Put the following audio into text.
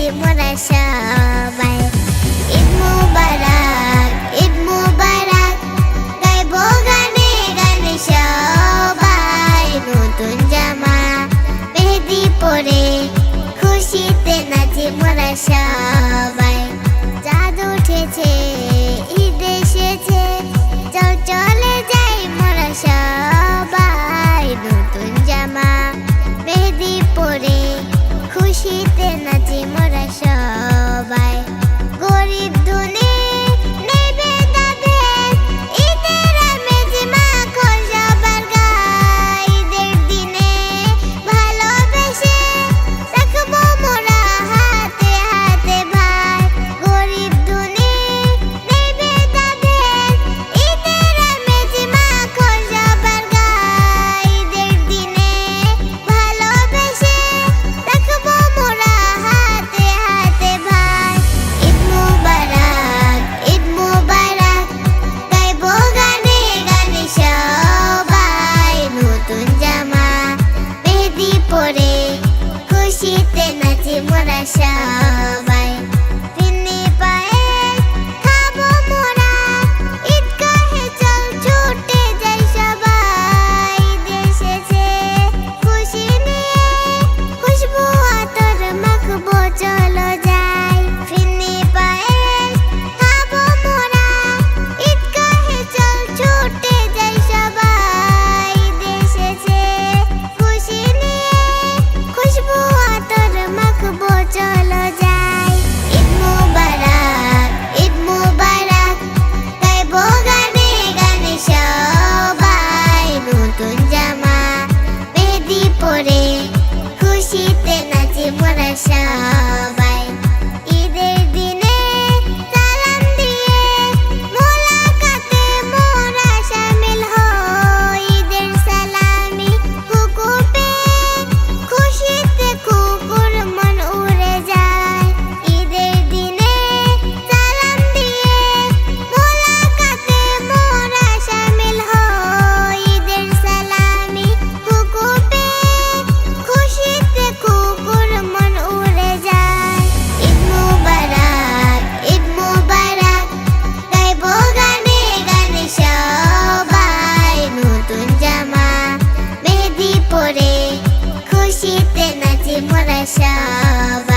নাচি মোরা সবাই। ঈদ মুবারক, ঈদ মুবারক, গাইবো গানে গানে সবাই। নতুন জামা মেহেদি পরে খুশিতে নাচি মোরা সবাই। চাঁদ উঠেছে, ঈদ এসেছে, চল চলে যাই মোরা সবাই। নতুন জামা মেহেদি পরে খুশিতে নাচি মোরা সবাই। গরিব ধনী নেবে তাদের ঈদের আমেজ মাখো সবার গায়ে। ঈদের দিনে ভালোবেসে রাখবো মোরা হাতে হাতে ভাই। গরিব ধনী নেবে তাদের ঈদের আমেজ মাখো সবার গায়ে। ঈদের দিনে ভালোবেসে রাখবো মোরা হাতে হাতে ভাই। ঈদ মুবারক, ঈদ মুবারক, গাইবো গানে গানে সবাই। নতুন জামা মেহেদি পরে খুশিতে নাচি মোরা সবাই। ফিরনি পায়ে খাবো মোরা ঈদগাহে, চল ছুটে যাই সবাই। ঈদ এসেছে খুশি নিয়ে, খুশবু আতর মাখবো চলো যাই। ফিরনি পায়ে খাবো মোরা ঈদগাহে, চল ছুটে যাই সবাই। ঈদ এসেছে খুশি নিয়ে, খুশবু আতর মাখবো চলো যাই। ঈদ মুবারক, ঈদ মুবারক, গাইবো গানে গানে সবাই। নতুন জামা মেহেদি পরে খুশিতে নাচি মোরা সবাই। ঈদের দিনে সালাম দিয়ে মোলাকাতে মোরা শামিল হই। ঈদের সালামি হুকুপে খুশিতে কুকুর মন উড়ে যায়। ঈদের দিনে সালাম দিয়ে মোলাকাতে মোরা শামিল হই। ঈদের সালামি হুকুপে খুশিতে কুকুর মন উড়ে যায়। ঈদ মুবারক, ঈদ মুবারক, গাইবো গানে গানে সবাই। নতুন জামা মেহেদি পরে খুশিতে নাচি মোরা সবাই।